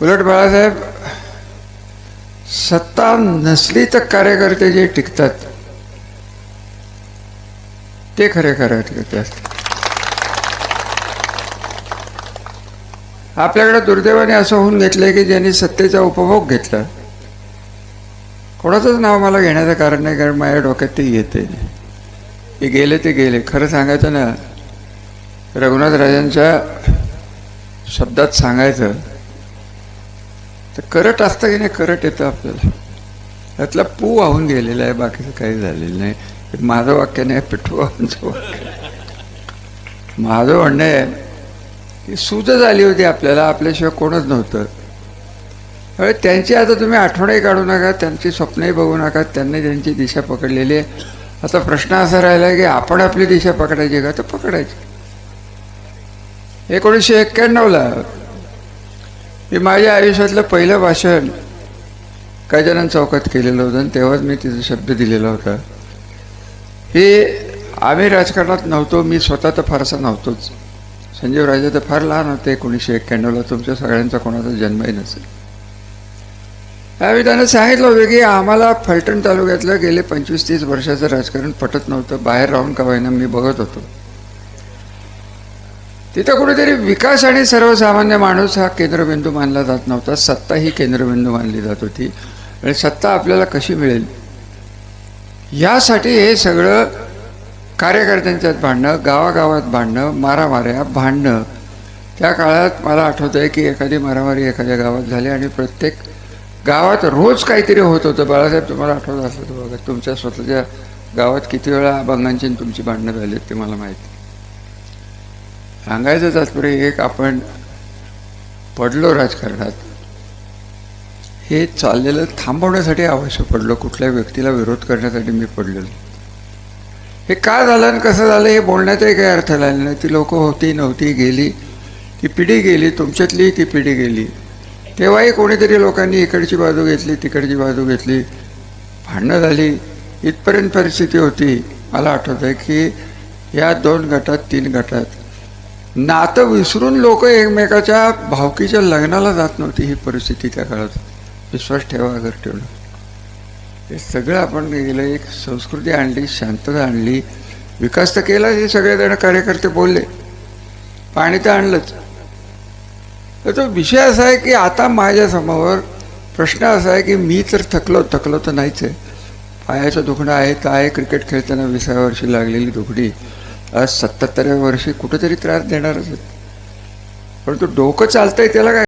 उलट बाळासाहेब, सत्ता नसली तर कार्यकर्ते जे टिकतात ते खरे कार्यकर्ते असतात. आपल्याकडे दुर्दैवाने असं होऊन घेतलंय की ज्यांनी सत्तेचा उपभोग घेतला, कोणाचंच नाव मला घेण्याचं कारण नाही, कारण माझ्या डोक्यात ते येते. ते गेले ते गेले. खरं सांगायचं ना, रघुनाथ राजांच्या शब्दात सांगायचं तर करट असतं की नाही, करट येतं आपल्याला. त्यातला पू वाहून गेलेला आहे, बाकीचं काही झालेलं नाही. माझं वाक्य नाही, पिठूबाबांचं वाक्य. माझं म्हणणं आहे की सूज झाली होती आपल्याला, आपल्याशिवाय कोणच नव्हतं. अरे त्यांची आता तुम्ही आठवणही काढू नका, त्यांची स्वप्नही बघू नका, त्यांनी त्यांची दिशा पकडलेली आहे. आता प्रश्न असा राहिला की आपण आपली दिशा पकडायची का? तर पकडायची. 1991ला मी माझ्या आयुष्यातलं पहिलं भाषण गजानन चौकात केलेलं होतं, आणि तेव्हाच मी तिचा शब्द दिलेला होता की आम्ही राजकारणात नव्हतो. मी स्वतः तर फारसा नव्हतोच. संजीव राजे तर फार लहान होते 1991ला. तुमच्या सगळ्यांचा कोणाचा जन्मही नसेल. त्यावेळी त्यानं सांगितलं होतं की आम्हाला फलटण तालुक्यातलं गेले 25-30 वर्षाचं राजकारण पटत नव्हतं. बाहेर राहून का होईना मी बघत होतो. तिथं कुठेतरी विकास आणि सर्वसामान्य माणूस हा केंद्रबिंदू मानला जात नव्हता. सत्ता ही केंद्रबिंदू मानली जात होती. आणि सत्ता आपल्याला कशी मिळेल यासाठी हे सगळं कार्यकर्त्यांच्यात भांडणं, गावागावात भांडणं, मारामाऱ्या, भांडणं. त्या काळात मला आठवतं आहे की एखादी मारामारी एखाद्या गावात झाली आणि प्रत्येक गावात रोज काहीतरी होत होतं. बाळासाहेब, तुम्हाला आठवत असलं तर बघा, तुमच्या स्वतःच्या गावात किती वेळा अभंगांची तुमची भांडणं झालीत ते मला माहिती. सांगायचं तात्पर्य एक, आपण पडलो राजकारणात, हे चाललेलं थांबवण्यासाठी आवश्यक पडलं. कुठल्या व्यक्तीला विरोध करण्यासाठी मी पडलेलो. हे का झालं आणि कसं झालं हे बोलण्याचाही काही अर्थ लागला नाही. ती लोकं होती नव्हती, गेली, ती पिढी गेली, तुमच्यातली ती पिढी गेली. तेव्हाही कोणीतरी लोकांनी इकडची बाजू घेतली, तिकडची बाजू घेतली, भांडणं झाली, इथपर्यंत परिस्थिती होती. मला आठवतं आहे की या 2 गटात 3 गटात नातं विसरून लोक एकमेकाच्या भावकीच्या लग्नाला जात नव्हती. ही परिस्थिती त्या काळात. विश्वास ठेवा, घर ठेवणं, हे सगळं आपण गेलं. एक संस्कृती आणली, शांतता आणली, विकास तर केला. हे सगळेजण कार्यकर्ते बोलले, पाणी तर आणलंच. तर तो विषय असा आहे की आता माझ्यासमोर प्रश्न असा आहे की मी तर थकलो तर नाहीच आहे. पायाचं दुखणं आहे तर आहे. क्रिकेट खेळताना 20व्या वर्षी लागलेली दुखडी आज 77व्या वर्षी कुठेतरी त्रास देणारच आहे. परंतु डोकं चालतंय त्याला काय